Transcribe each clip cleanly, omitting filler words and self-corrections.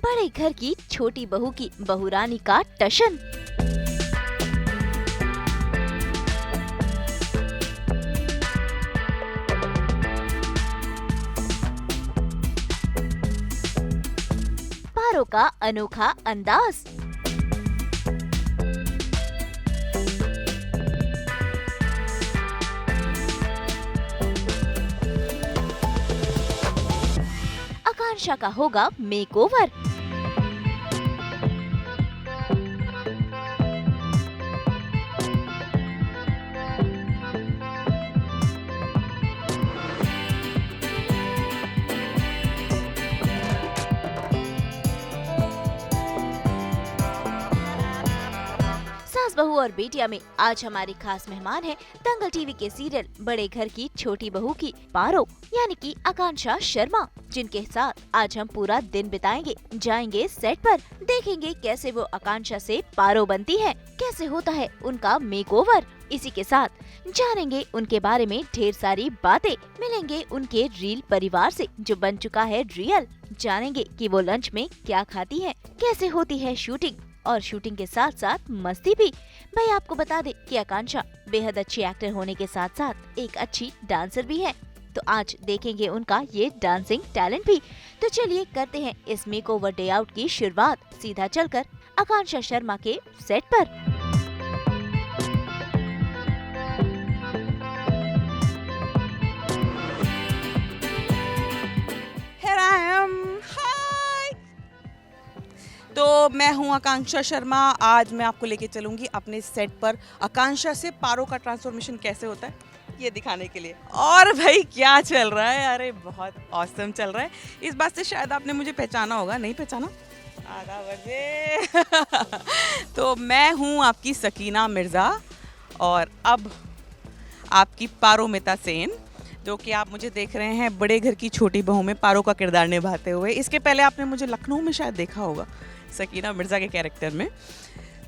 बड़े घर की छोटी बहू की बहुरानी का टशन। पारो का अनोखा अंदाज। आकांक्षा का होगा मेकओवर। सास बहू और बेटिया में आज हमारी खास मेहमान है दंगल टीवी के सीरियल बड़े घर की छोटी बहू की पारो यानी कि आकांक्षा शर्मा, जिनके साथ आज हम पूरा दिन बिताएंगे। जाएंगे सेट पर, देखेंगे कैसे वो आकांक्षा से पारो बनती है, कैसे होता है उनका मेकओवर। इसी के साथ जानेंगे उनके बारे में ढेर सारी बातें, मिलेंगे उनके रियल परिवार से जो बन चुका है रियल। जानेंगे कि वो लंच में क्या खाती है, कैसे होती है शूटिंग, और शूटिंग के साथ साथ मस्ती भी। भाई आपको बता दे कि आकांक्षा बेहद अच्छी एक्टर होने के साथ साथ एक अच्छी डांसर भी है, तो आज देखेंगे उनका ये डांसिंग टैलेंट भी। तो चलिए करते हैं इस मेकओवर डे आउट की शुरुआत सीधा चलकर आकांक्षा शर्मा के सेट पर। तो मैं हूं आकांक्षा शर्मा। आज मैं आपको लेके चलूंगी अपने सेट पर आकांक्षा से पारो का ट्रांसफॉर्मेशन कैसे होता है ये दिखाने के लिए। और भाई क्या चल रहा है, अरे बहुत ऑसम चल रहा है। इस बात से शायद आपने मुझे पहचाना होगा, नहीं पहचाना? आधा बजे। तो मैं हूं आपकी सकीना मिर्ज़ा और अब आपकी पारोमिता सेन, जो कि आप मुझे देख रहे हैं बड़े घर की छोटी बहू में पारो का किरदार निभाते हुए। इसके पहले आपने मुझे लखनऊ में शायद देखा होगा सकीना मिर्ज़ा के कैरेक्टर में।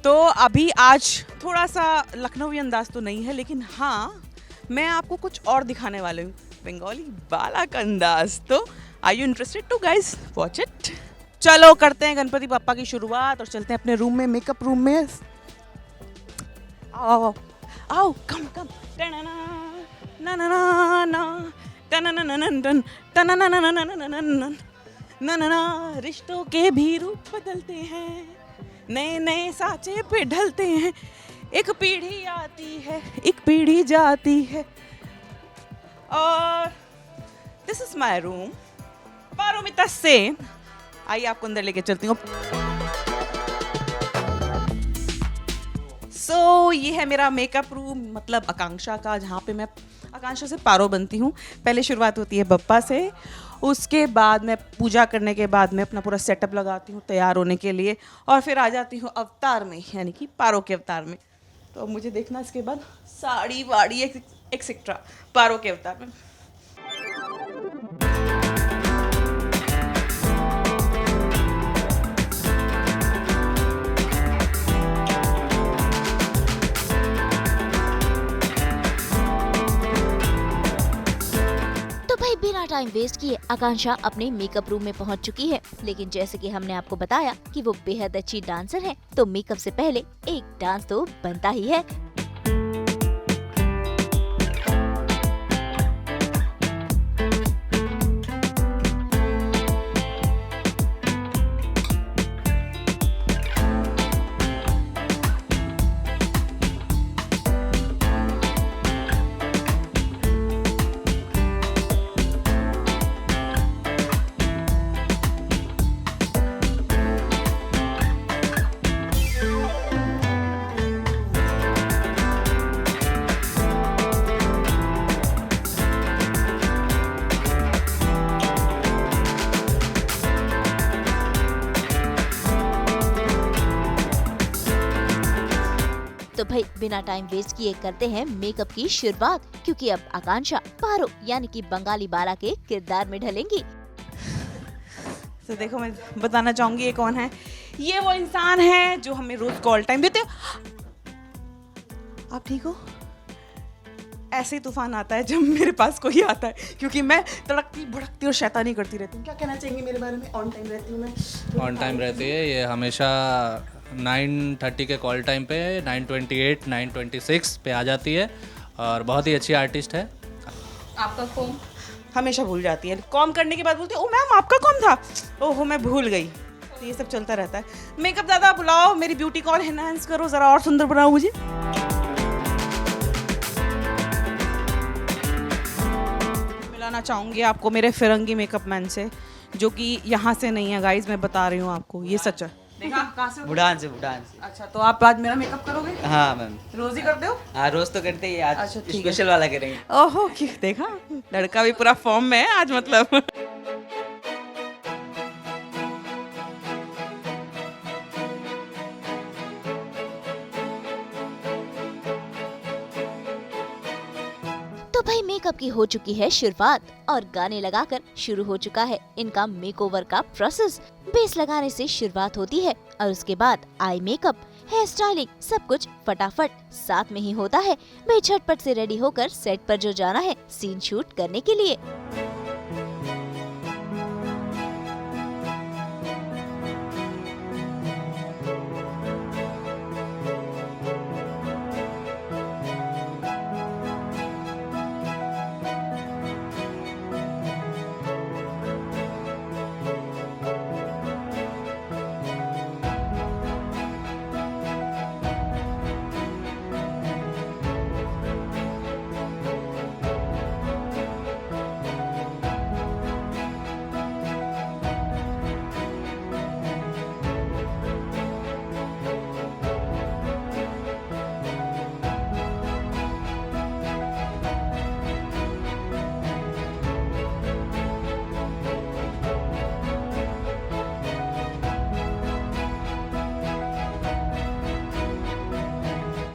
तो अभी आज थोड़ा सा लखनवी अंदाज तो नहीं है, लेकिन हाँ मैं आपको कुछ और दिखाने वाली हूँ, बंगाली बाला का अंदाज। तो are you interested to guys watch it? चलो करते हैं गणपति पापा की शुरुआत और चलते हैं अपने रूम में, मेकअप रूम में। आओ आओ आओ, कम कम। ना ना ना ना ना ना ना, रिश्तों के भी रूप बदलते हैं, नए नए साँचे पे ढलते हैं। एक पीढ़ी आती है, एक पीढ़ी जाती है। और this is my room, Paromita Sen. आइए आपको अंदर लेके चलती हूँ। ये है मेरा मेकअप रूम, मतलब आकांक्षा का, जहाँ पे मैं आकांक्षा से पारो बनती हूँ। पहले शुरुआत होती है बप्पा से, उसके बाद मैं पूजा करने के बाद मैं अपना पूरा सेटअप लगाती हूँ तैयार होने के लिए, और फिर आ जाती हूँ अवतार में, यानी कि पारो के अवतार में। तो मुझे देखना इसके बाद साड़ी वाड़ी एक्सेट्रा पारो के अवतार में। भाई बिना टाइम वेस्ट किए आकांक्षा अपने मेकअप रूम में पहुंच चुकी है। लेकिन जैसे कि हमने आपको बताया कि वो बेहद अच्छी डांसर है, तो मेकअप से पहले एक डांस तो बनता ही है। तो भाई बिना टाइम वेस्ट किए करते हैं मेकअप की शुरुआत, क्योंकि अब आकांक्षा पारो यानी कि बंगाली बाला के किरदार में ढलेंगी। तो देखो मैं बताना चाहूंगी ये कौन है। ये वो इंसान है जो हमें रोज कॉल टाइम देते। आप ठीक हो? ऐसे ही तूफान आता है जब मेरे पास कोई आता है, क्योंकि मैं तड़कती भड़कती और शैतानी करती रहती हूँ। क्या कहना चाहेंगे मेरे बारे में? ऑन टाइम रहती हूँ मैं? ऑन टाइम रहती है ये, हमेशा 9:30 के कॉल टाइम पे 9:28 9:26 पे आ जाती है और बहुत ही अच्छी आर्टिस्ट है। आपका कॉम हमेशा भूल जाती है, कॉम करने के बाद बोलती है ओ मैम आपका कॉम था, ओहो मैं भूल गई। तो ये सब चलता रहता है। मेकअप ज़्यादा बुलाओ, मेरी ब्यूटी कॉल एनहांस करो, ज़रा और सुंदर बनाओ मुझे। मिलाना चाहूँगी आपको मेरे फिरंगी मेकअप मैन से, जो कि यहाँ से नहीं है गाइज, मैं बता रही हूँ आपको, ये सच है। देखा कहाँ से? बुढ़ान से। अच्छा, तो आप आज मेरा मेकअप करोगे? हाँ मैम, रोज ही करते हो? हाँ रोज तो करते ही, आज अच्छा, ठीक है। स्पेशल वाला करेंगे। ओहो, देखा लड़का भी पूरा फॉर्म में है आज, मतलब। तो भाई मेकअप की हो चुकी है शुरुआत और गाने लगाकर शुरू हो चुका है इनका मेकओवर का प्रोसेस। बेस लगाने से शुरुआत होती है और उसके बाद आई मेकअप, हेयर स्टाइलिंग, सब कुछ फटाफट साथ में ही होता है। भाई झटपट से रेडी होकर सेट पर जो जाना है सीन शूट करने के लिए।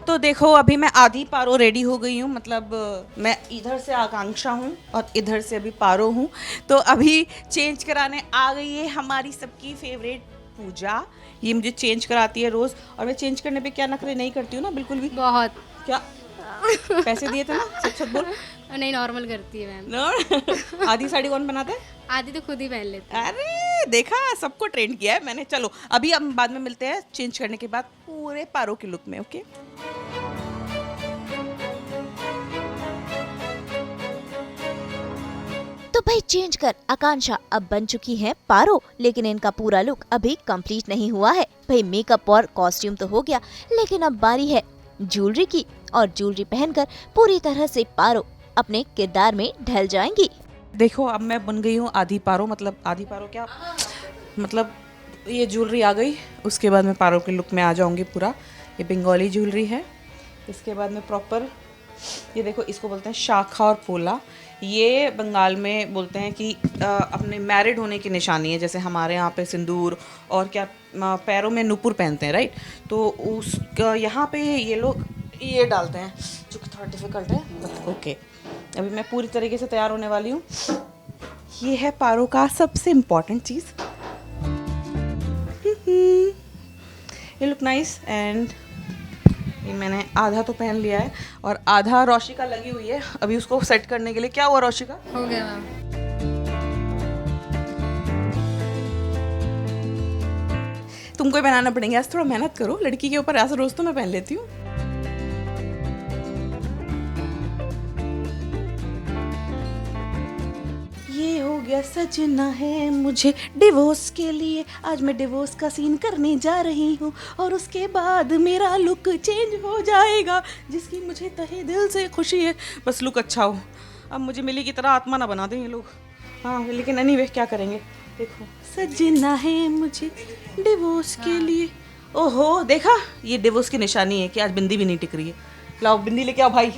तो देखो अभी मैं आधी पारो रेडी हो गई हूँ, मतलब मैं इधर से आकांक्षा हूँ और इधर से अभी पारो हूँ। तो अभी चेंज कराने आ गई है हमारी सबकी फेवरेट पूजा। ये मुझे चेंज कराती है रोज़, और मैं चेंज करने पे क्या नखरे नहीं करती हूँ ना, बिल्कुल भी। बहुत। क्या पैसे दिए थे ना, सच सच बोल। नहीं, नॉर्मल करती है मैम। नो आधी साड़ी कौन बनाता है? आधी तो खुद ही पहन लेती है। अरे देखा, सबको ट्रेंड किया है मैंने। चलो अभी हम बाद में मिलते हैं चेंज करने के बाद पूरे पारो के लुक में। ओके, तो भाई चेंज कर आकांक्षा अब बन चुकी है पारो, लेकिन इनका पूरा लुक अभी कंप्लीट नहीं हुआ है। भाई मेकअप और कॉस्ट्यूम तो हो गया, लेकिन अब बारी है ज्वेलरी की, और ज्वेलरी पहनकर पूरी तरह से पारो अपने किरदार में ढल जाएंगी। देखो अब मैं बन गई हूँ आधी पारो, मतलब आधी पारो क्या, मतलब ये ज्वेलरी आ गई, उसके बाद मैं पारो के लुक में आ जाऊंगी पूरा। ये बंगाली ज्वेलरी है। इसके बाद में प्रॉपर, ये देखो इसको बोलते हैं शाखा और पोला। ये बंगाल में बोलते हैं कि अपने मैरिड होने की निशानी है। जैसे हमारे यहाँ पे सिंदूर और क्या पैरों में नुपुर पहनते हैं, राइट। तो उस यहाँ पे ये लोग ये डालते हैं, जो कि थोड़ा डिफिकल्ट है, बट ओके। अभी मैं पूरी तरीके से तैयार होने वाली हूँ। ये है पारो का सबसे इम्पोर्टेंट चीज़। ये लुक नाइस। एंड ये मैंने आधा तो पहन लिया है और आधा रोशिका लगी हुई है अभी उसको सेट करने के लिए। क्या हुआ रोशिका? हो गया मैम। तुमको ही बनाना पड़ेगा, आज थोड़ा मेहनत करो। लड़की के ऊपर ऐसा रोज तो मैं पहन लेती हूँ। ये हो गया सजना है मुझे डिवोर्स के लिए, आज मैं डिवोर्स का सीन करने जा रही हूँ और उसके बाद मेरा लुक चेंज हो जाएगा, जिसकी मुझे तहे दिल से खुशी है। बस लुक अच्छा हो। अब मुझे मिली की तरह आत्मा ना बना दें ये लोग। हाँ लेकिन एनीवे क्या करेंगे। देखो सजना है मुझे डिवोर्स के लिए। ओहो देखा, ये डिवोर्स की निशानी है कि आज बिंदी भी नहीं टिक रही है। लाओ बिंदी लेके आओ भाई।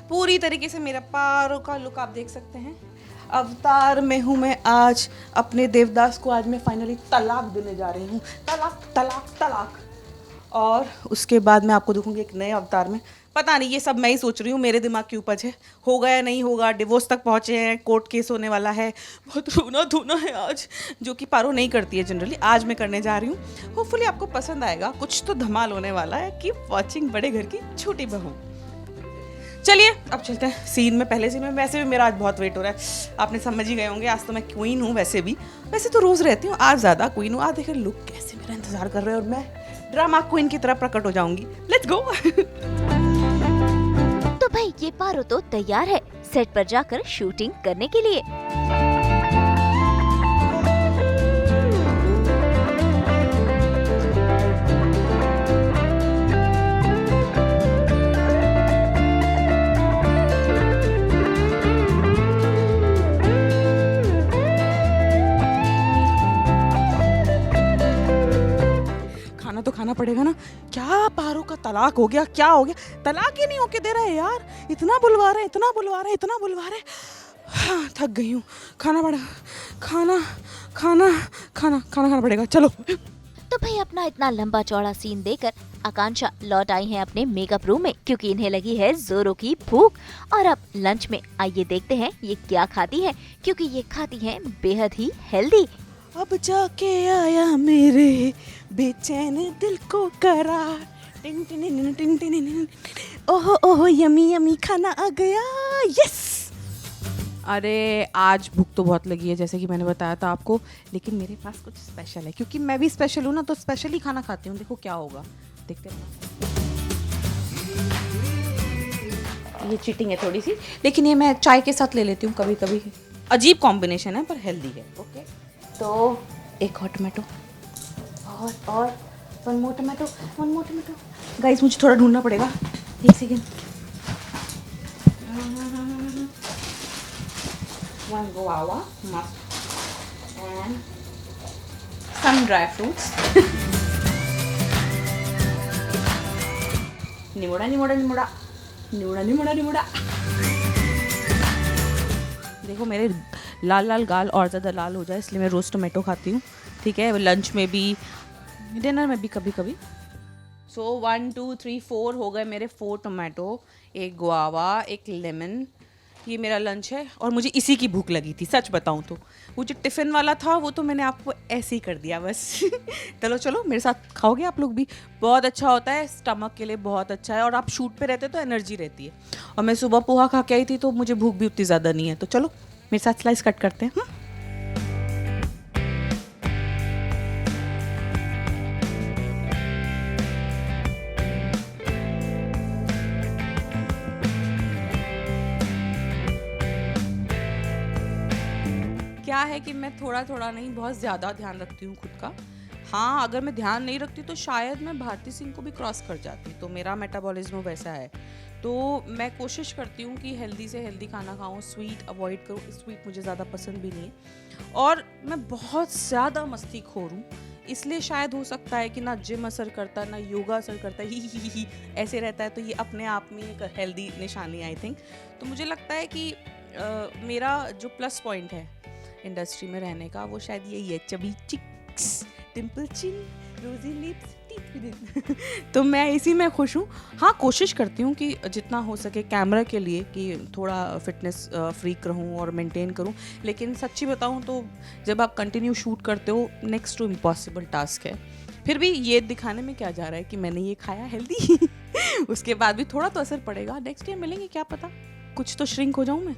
पूरी तरीके से मेरा पारो का लुक आप देख सकते हैं। अवतार में हूँ मैं आज। अपने देवदास को आज मैं फाइनली तलाक देने जा रही हूँ। तलाक तलाक तलाक। और उसके बाद मैं आपको दिखूंगी एक नए अवतार में। पता नहीं, ये सब मैं ही सोच रही हूँ, मेरे दिमाग की उपज है। होगा या नहीं होगा, डिवोर्स तक पहुँचे हैं, कोर्ट केस होने वाला है, बहुत रोना धोना है आज, जो कि पारो नहीं करती है जनरली। आज मैं करने जा रही हूँ। होपफुली आपको पसंद आएगा, कुछ तो धमाल होने वाला है। कीप वॉचिंग बड़े घर की छोटी बहू। चलिए अब चलते हैं सीन में। पहले सीन में वैसे भी मेरा आज बहुत वेट हो रहा है, आपने समझ ही गए होंगे। आज तो मैं क्वीन हूँ, वैसे तो रोज़ रहती हूँ, आज ज़्यादा क्वीन हूँ। आज देखिए लुक कैसे मेरा इंतजार कर रहे हैं और मैं ड्रामा क्वीन की तरह प्रकट हो जाऊंगी। Let's go. तो भाई ये पारो तो तैयार है सेट पर जाकर शूटिंग करने के लिए। खाना तो खाना पड़ेगा ना। क्या पारो का तलाक हो गया, क्या हो गया? तलाक ही नहीं होके दे रहा है यार। इतना बुलवा रहे, इतना बुलवा रहे, इतना बुलवा रहे। हाँ, थक गई हूँ। खाना पड़ेगा, खाना खाना खाना खाना खाना पड़ेगा। चलो। तो भाई अपना इतना लंबा चौड़ा सीन देकर आकांक्षा लौट आई हैं अपने मेकअप रूम में, क्योंकि इन्हें लगी है जोरों की भूख। और अब लंच में आइए देखते हैं ये क्या खाती हैं, क्योंकि ये खाती हैं बेहद ही हेल्दी। अब जाके आया मेरे बेचैन दिल को करार। Tin tin tin tin tin tin. ओहो ओहो, यमी यमी खाना आ गया। यस। अरे आज भूख तो बहुत लगी है, जैसे कि मैंने बताया था आपको, लेकिन मेरे पास कुछ स्पेशल है, क्योंकि मैं भी स्पेशल हूँ ना, तो स्पेशल ही खाना खाती हूँ। देखो क्या होगा, देखते हैं। ये चीटिंग है थोड़ी सी, लेकिन ये मैं चाय के साथ ले लेती हूँ कभी कभी। अजीब कॉम्बिनेशन है पर हेल्दी है। ओके, तो एक और टमाटो और वन मोर टमाटो। गाइस मुझे थोड़ा ढूंढना पड़ेगा, एक second. One guava must and some dry fruits. निमोड़ा निमोड़ा निमोड़ा निमोड़ा निमोड़ा निमोड़ा। देखो मेरे लाल लाल गाल और ज़्यादा लाल हो जाए, इसलिए मैं रोज़ टोमेटो खाती हूँ। ठीक है, लंच में भी, डिनर में भी कभी कभी। सो 1 2 3 4 हो गए मेरे 4 टोमेटो, एक गुआवा, एक लेमन। ये मेरा लंच है और मुझे इसी की भूख लगी थी, सच बताऊँ तो। वो जो टिफ़िन वाला था वो तो मैंने आपको ऐसे ही कर दिया बस। चलो मेरे साथ खाओगे आप लोग भी, बहुत अच्छा होता है, स्टमक के लिए बहुत अच्छा है। और आप शूट पे रहते तो एनर्जी रहती है। और मैं सुबह पोहा खा के आई थी, तो मुझे भूख भी उतनी ज़्यादा नहीं है। तो चलो मेरे साथ स्लाइस कट करते हैं। क्या है कि मैं थोड़ा थोड़ा नहीं, बहुत ज़्यादा ध्यान रखती हूँ खुद का। हाँ, अगर मैं ध्यान नहीं रखती तो शायद मैं भारती सिंह को भी क्रॉस कर जाती, तो मेरा मेटाबॉलिज्म वैसा है। तो मैं कोशिश करती हूँ कि हेल्दी से हेल्दी खाना खाऊँ, स्वीट अवॉइड करूँ। स्वीट मुझे ज़्यादा पसंद भी नहीं है। और मैं बहुत ज़्यादा मस्तीखोर हूँ, इसलिए शायद हो सकता है कि ना जिम असर करता है ना योगा असर करता है, ही ऐसे रहता है। तो ये अपने आप में एक हेल्दी निशानी आई थिंक। तो मुझे लगता है कि मेरा जो प्लस पॉइंट है इंडस्ट्री में रहने का, वो शायद यही है, चबी चिक्स, डिम्पल चिन, रोजी लिप्स, टीथ विदिन। तो मैं इसी में खुश हूँ। हाँ, कोशिश करती हूँ कि जितना हो सके कैमरा के लिए कि थोड़ा फिटनेस फ्रीक रहूँ और मेंटेन करूँ। लेकिन सच्ची बताऊँ तो जब आप कंटिन्यू शूट करते हो, नेक्स्ट टू इम्पॉसिबल टास्क है। फिर भी ये दिखाने में क्या जा रहा है कि मैंने ये खाया हेल्दी। उसके बाद भी थोड़ा तो असर पड़ेगा। नेक्स्ट टाइम मिलेंगे, क्या पता कुछ तो श्रिंक हो जाऊँ मैं।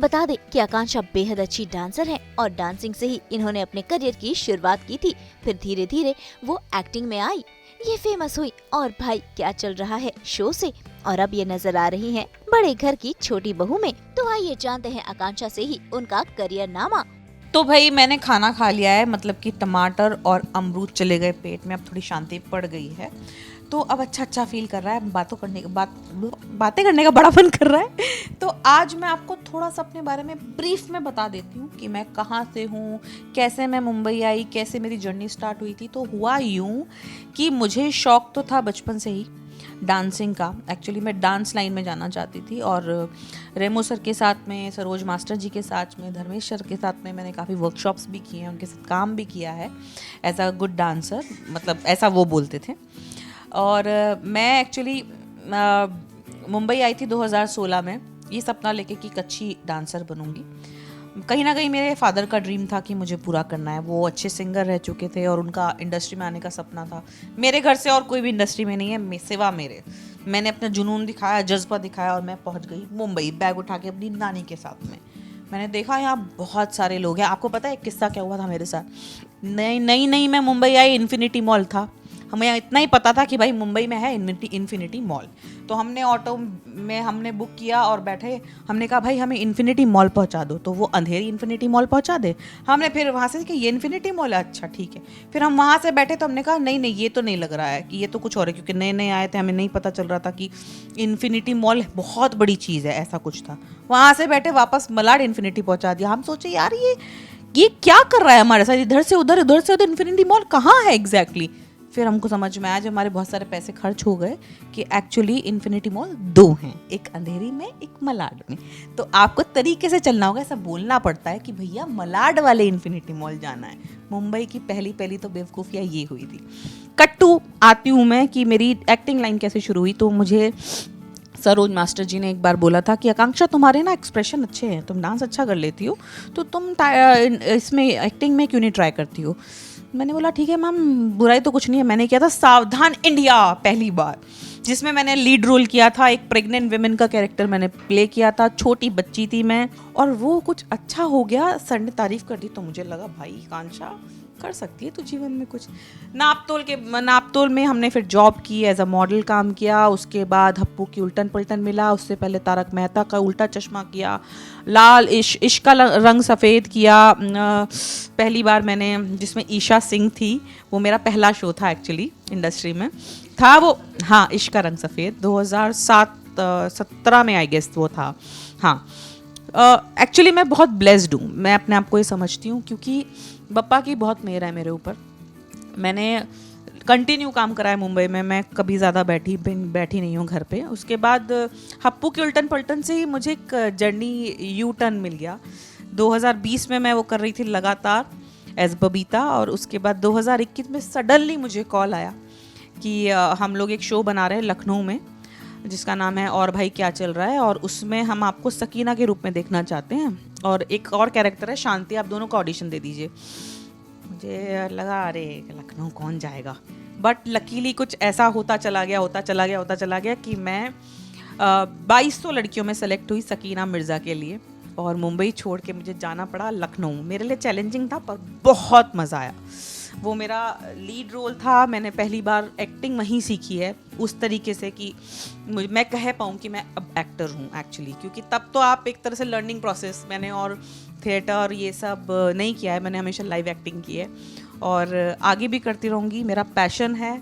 बता दें कि आकांक्षा बेहद अच्छी डांसर हैं और डांसिंग से ही इन्होंने अपने करियर की शुरुआत की थी। फिर धीरे धीरे वो एक्टिंग में आई, ये फेमस हुई और भाई क्या चल रहा है शो से, और अब ये नजर आ रही हैं बड़े घर की छोटी बहू में। तो आइए जानते हैं आकांक्षा से ही उनका करियर नामा। तो भाई मैंने खाना खा लिया है, मतलब कि टमाटर और अमरूद चले गए पेट में, अब थोड़ी शांति पड़ गई है, तो अब अच्छा फील कर रहा है, बातें करने का बड़ा मन कर रहा है। तो आज मैं आपको थोड़ा सा अपने बारे में ब्रीफ में बता देती हूँ कि मैं कहाँ से हूँ, कैसे मैं मुंबई आई, कैसे मेरी जर्नी स्टार्ट हुई थी। तो हुआ यूँ कि मुझे शौक तो था बचपन से ही डांसिंग का। एक्चुअली मैं डांस लाइन में जाना चाहती थी और रेमो सर के साथ में, सरोज मास्टर जी के साथ में, धर्मेश सर के साथ में मैंने काफ़ी वर्कशॉप्स भी किए हैं, उनके साथ काम भी किया है एज अ गुड डांसर, मतलब ऐसा वो बोलते थे। और मैं एक्चुअली मुंबई आई थी 2016 में ये सपना लेके कि एक अच्छी डांसर बनूंगी। कहीं ना कहीं मेरे फादर का ड्रीम था कि मुझे पूरा करना है। वो अच्छे सिंगर रह चुके थे और उनका इंडस्ट्री में आने का सपना था। मेरे घर से और कोई भी इंडस्ट्री में नहीं है सिवा मेरे। मैंने अपना जुनून दिखाया, जज्बा दिखाया और मैं पहुंच गई मुंबई, बैग उठा के अपनी नानी के साथ में। मैंने देखा यहाँ बहुत सारे लोग हैं। आपको पता है एक किस्सा क्या हुआ था मेरे साथ? नई मैं मुंबई आई, इन्फिनिटी मॉल था। हमें इतना ही पता था कि भाई मुंबई में है इन्फिनिटी मॉल। तो हमने ऑटो में हमने बुक किया और बैठे, हमने कहा भाई हमें इन्फिनिटी मॉल पहुंचा दो। तो वो अंधेरी इन्फिनिटी मॉल पहुंचा दे। हमने फिर वहाँ से कि ये इन्फिनिटी मॉल है, अच्छा ठीक है। फिर हम वहाँ से बैठे तो हमने कहा नहीं ये तो नहीं लग रहा है, कि ये तो कुछ और है, क्योंकि नए आए थे, हमें नहीं पता चल रहा था कि इन्फिनिटी मॉल बहुत बड़ी चीज़ है, ऐसा कुछ था। वहाँ से बैठे वापस मलाड इन्फिनिटी पहुँचा दिया। हम सोचे यार ये क्या कर रहा है हमारे साथ, इधर से उधर इन्फिनिटी मॉल कहाँ है एग्जैक्टली। फिर हमको समझ में आया, जब हमारे बहुत सारे पैसे खर्च हो गए, कि एक्चुअली इन्फिनिटी मॉल 2 हैं, एक अंधेरी में एक मलाड में। तो आपको तरीके से चलना होगा, ऐसा बोलना पड़ता है कि भैया मलाड वाले इन्फिनिटी मॉल जाना है। मुंबई की पहली तो बेवकूफ़ियाँ ये हुई थी। कट्टू आती हूँ मैं कि मेरी एक्टिंग लाइन कैसे शुरू हुई। तो मुझे सरोज मास्टर जी ने एक बार बोला था कि आकांक्षा तुम्हारे ना एक्सप्रेशन अच्छे हैं, तुम डांस अच्छा कर लेती हो, तो तुम इसमें एक्टिंग में क्यों नहीं ट्राई करती हो। मैंने बोला ठीक है मैम, बुराई तो कुछ नहीं है। मैंने किया था सावधान इंडिया पहली बार, जिसमें मैंने लीड रोल किया था। एक प्रेग्नेंट वुमेन का कैरेक्टर मैंने प्ले किया था, छोटी बच्ची थी मैं, और वो कुछ अच्छा हो गया। सर ने तारीफ कर दी तो मुझे लगा भाई आकांक्षा कर सकती है तो जीवन में कुछ। नापतोल में हमने फिर जॉब की, एज अ मॉडल काम किया। उसके बाद हप्पू की उल्टन पलटन मिला, उससे पहले तारक मेहता का उल्टा चश्मा किया, लाल इश्क का रंग सफ़ेद किया पहली बार मैंने, जिसमें ईशा सिंह थी। वो मेरा पहला शो था एक्चुअली इंडस्ट्री में था वो। हाँ, इश्क का रंग सफ़ेद 2017 में आई गेस वो था। हाँ, एक्चुअली मैं बहुत ब्लेस्ड हूँ, मैं अपने आप को ये समझती हूँ, क्योंकि बप्पा की बहुत मेहर है मेरे ऊपर। मैंने कंटिन्यू काम करा है मुंबई में, मैं कभी ज़्यादा बैठी नहीं हूँ घर पे। उसके बाद हप्पू के उल्टन पलटन से ही मुझे एक जर्नी यू टर्न मिल गया। 2020 में मैं वो कर रही थी लगातार एज बबीता, और उसके बाद 2021 में सडनली मुझे कॉल आया कि हम लोग एक शो बना रहे हैं लखनऊ में, जिसका नाम है और भाई क्या चल रहा है, और उसमें हम आपको सकीना के रूप में देखना चाहते हैं, और एक और कैरेक्टर है शांति, आप दोनों को ऑडिशन दे दीजिए। मुझे लगा अरे लखनऊ कौन जाएगा, बट लकीली कुछ ऐसा होता चला गया कि मैं 2200 लड़कियों में सेलेक्ट हुई सकीना मिर्ज़ा के लिए, और मुंबई छोड़ के मुझे जाना पड़ा लखनऊ। मेरे लिए चैलेंजिंग था पर बहुत मज़ा आया। वो मेरा लीड रोल था, मैंने पहली बार एक्टिंग वहीं सीखी है उस तरीके से कि मैं कह पाऊँ कि मैं अब एक्टर हूँ एक्चुअली, क्योंकि तब तो आप एक तरह से लर्निंग प्रोसेस, मैंने और थिएटर ये सब नहीं किया है, मैंने हमेशा लाइव एक्टिंग की है और आगे भी करती रहूँगी। मेरा पैशन है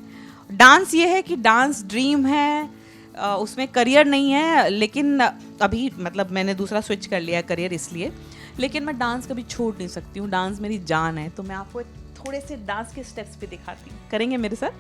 डांस। ये है कि डांस ड्रीम है, उसमें करियर नहीं है, लेकिन अभी मतलब मैंने दूसरा स्विच कर लिया करियर इसलिए, लेकिन मैं डांस कभी छोड़ नहीं सकती हूँ। डांस मेरी जान है। तो मैं आपको थोड़े से डांस के स्टेप्स भी दिखाती हूँ, करेंगे मेरे साथ?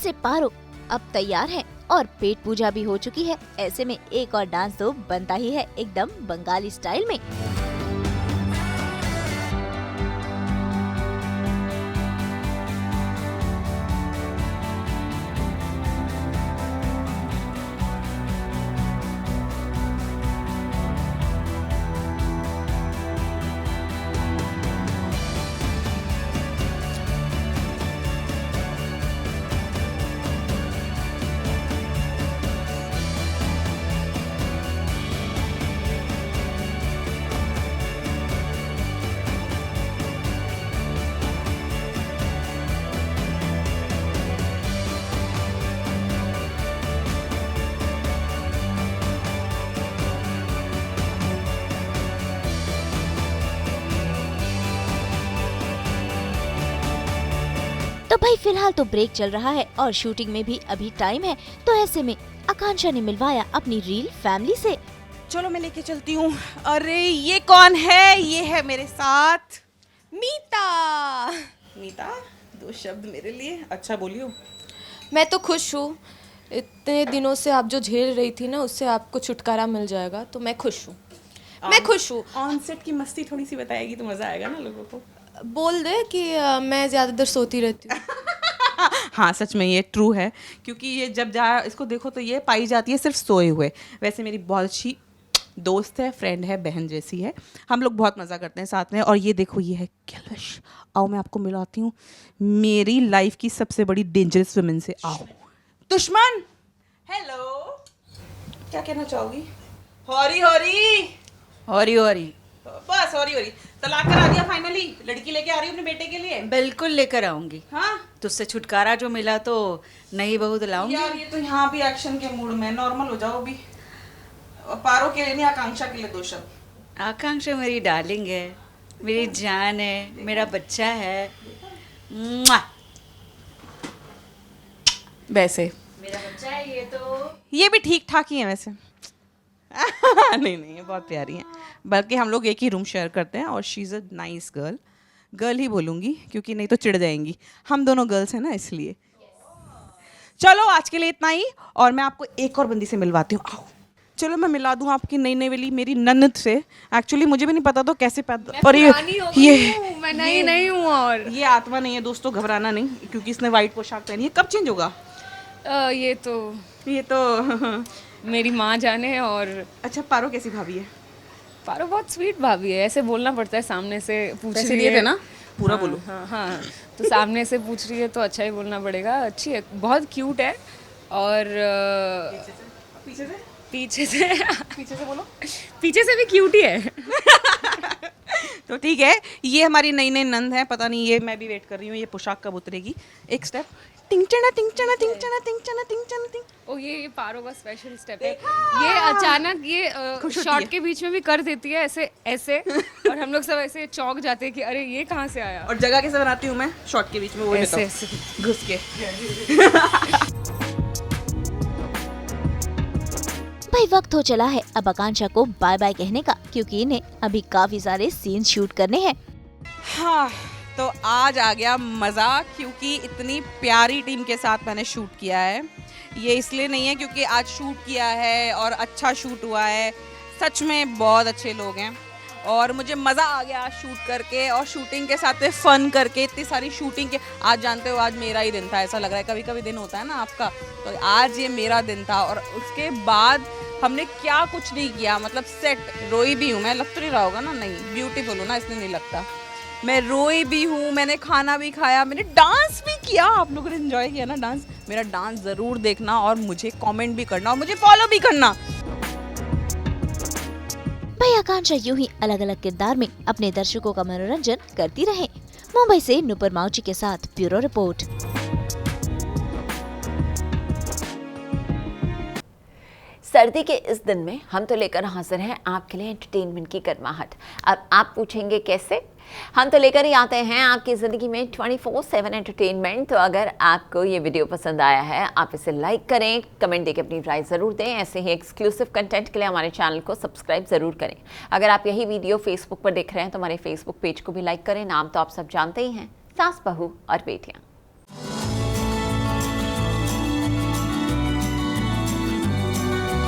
वैसे पारो अब तैयार है और पेट पूजा भी हो चुकी है। ऐसे में एक और डांस तो बनता ही है, एकदम बंगाली स्टाइल में। तो भाई फिलहाल तो ब्रेक चल रहा है और शूटिंग में भी अभी टाइम है, तो ऐसे में आकांक्षा ने मिलवाया अपनी रील फैमिली से। चलो मैं लेके चलती हूँ। अरे ये कौन है? ये है मेरे साथ मीता। मीता, 2 शब्द मेरे लिए। अच्छा बोलियो। मैं तो खुश हूँ, इतने दिनों से आप जो झेल रही थी ना, उससे आपको छुटकारा मिल जाएगा, तो मैं खुश हूँ। मैं खुश हूँ। ऑन सेट की मस्ती थोड़ी सी बताएगी तो मजा आएगा ना लोगों को। बोल दे कि मैं ज़्यादा देर सोती रहती हूँ। हाँ सच में ये ट्रू है, क्योंकि ये जब जा इसको देखो तो ये पाई जाती है सिर्फ सोए हुए। वैसे मेरी बहुत अच्छी दोस्त है, फ्रेंड है, बहन जैसी है। हम लोग बहुत मज़ा करते हैं साथ में। और ये देखो, ये है कैलविश। आओ मैं आपको मिलाती हूँ मेरी लाइफ की सबसे बड़ी डेंजरस वुमेन से। आओ दुश्मन। हेलो, क्या कहना चाहोगी? हौरी हौरी हौरी हौरी बस हौरी हौरी। तलाक करा दिया फाइनली। लड़की लेके आ रही हूँ अपने बेटे के लिए। बिल्कुल लेकर आऊंगी। हाँ तुझसे छुटकारा जो मिला तो नई बहू दिलाऊंगी। यार ये तो यहाँ भी एक्शन के मूड में। नॉर्मल हो जाओ अभी। पारो के लिए नहीं, आकांक्षा के लिए 2 शब्द। आकांक्षा मेरी डार्लिंग है, मेरी जान है, मेरा बच्चा है। मुआ! वैसे मेरा बच्चा है ये तो। ये भी ठीक ठाक ही है वैसे। नहीं नहीं, ये बहुत प्यारी है। बल्कि हम लोग एक ही रूम शेयर करते हैं और she is a nice girl. Girl ही बोलूँगी क्योंकि नहीं तो चिढ़ जाएंगी। हम दोनों गर्ल्स हैं ना, इसलिए। चलो आज के लिए इतना ही, और मैं आपको एक और बंदी से मिलवाती हूँ। आओ चलो मैं मिला दूँ आपकी नई नई वाली मेरी ननद से। एक्चुअली मुझे भी नहीं पता तो कैसे पैदा, पर ये मैं नहीं हूँ। और ये आत्मा नहीं है दोस्तों, घबराना नहीं, क्योंकि इसने वाइट पोशाक पहनी है। कब चेंज होगा? ये तो मेरी माँ जाने। और अच्छा पारो कैसी भाभी है? पारो बहुत स्वीट भाभी है, ऐसे बोलना पड़ता है, सामने से पूछ पैसे रही दिए है थे ना, पूरा बोलो। हाँ, तो सामने से पूछ रही है तो अच्छा ही बोलना पड़ेगा। अच्छी है, बहुत क्यूट है। और पीछे से पीछे से पीछे से बोलो। पीछे से भी क्यूट ही है। तो ठीक है, ये हमारी नई नई नंद है। पता नहीं, ये मैं भी वेट कर रही हूँ ये पोशाक कब उतरेगी। एक स्टेप टिंचना टिंचना टिंचना टिंचना टिंचना टिंग। ओ ये पारो का स्पेशल स्टेप है। ये अचानक ये शॉट के बीच में भी कर देती है ऐसे ऐसे, और हम लोग सब ऐसे चौंक जाते हैं कि अरे ये कहाँ से आया। और जगह कैसे बनाती हूँ मैं शॉट के बीच में? वो ऐसे ऐसे ऐसे घुस के। भाई वक्त हो चला है अब आकांक्षा को बाय बाय कहने का, क्योंकि इन्हें अभी काफी सारे सीन शूट करने हैं। हाँ तो आज आ गया मज़ा, क्योंकि इतनी प्यारी टीम के साथ मैंने शूट किया है। ये इसलिए नहीं है क्योंकि आज शूट किया है और अच्छा शूट हुआ है, सच में बहुत अच्छे लोग हैं और मुझे मज़ा आ गया शूट करके और शूटिंग के साथ में फ़न करके। इतनी सारी शूटिंग के आज जानते हो आज मेरा ही दिन था, ऐसा लग रहा है कभी कभी दिन होता है ना आपका, तो आज ये मेरा दिन था। और उसके बाद हमने क्या कुछ नहीं किया, मतलब सेट रोई भी हूँ मैं, लग तो नहीं रहा होगा ना, नहीं ब्यूटीफुल हूँ ना इसलिए नहीं लगता, मैं रोई भी हूँ, मैंने खाना भी खाया, मैंने डांस भी किया। आप लोगों ने एंजॉय किया ना डांस? मेरा डांस ज़रूर देखना और मुझे कमेंट भी करना और मुझे फॉलो भी करना। भाई आकांक्षा यूं ही अलग अलग किरदार में अपने दर्शकों का मनोरंजन करती रहे। मुंबई से नुपुर माउची के साथ ब्यूरो रिपोर्ट। सर्दी के इस दिन में हम तो लेकर हाजिर हैं आपके लिए एंटरटेनमेंट की गर्माहट। अब आप पूछेंगे कैसे? हम तो लेकर ही आते हैं आपकी ज़िंदगी में 24/7 एंटरटेनमेंट। तो अगर आपको ये वीडियो पसंद आया है आप इसे लाइक करें, कमेंट देकर अपनी राय ज़रूर दें। ऐसे ही एक्सक्लूसिव कंटेंट के लिए हमारे चैनल को सब्सक्राइब ज़रूर करें। अगर आप यही वीडियो फेसबुक पर देख रहे हैं तो हमारे फेसबुक पेज को भी लाइक करें। नाम तो आप सब जानते ही हैं, सास बहू और बेटियाँ।